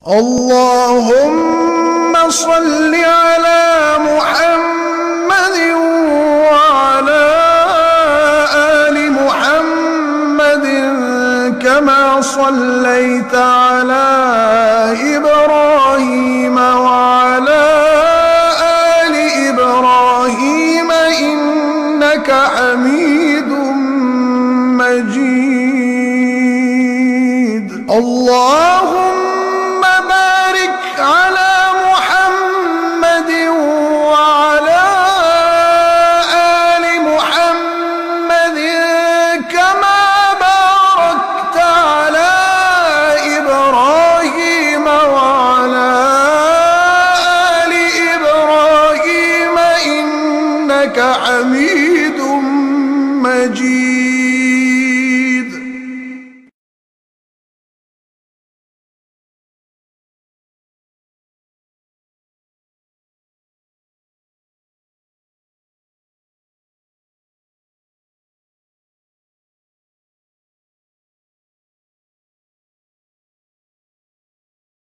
اللهم صل على محمد وعلى آل محمد كما صليت على إبراهيم وعلى آل إبراهيم إنك حميد مجيد. اللهم بارك على محمد وعلى آل محمد كما باركت على إبراهيم وعلى آل إبراهيم إنك حميد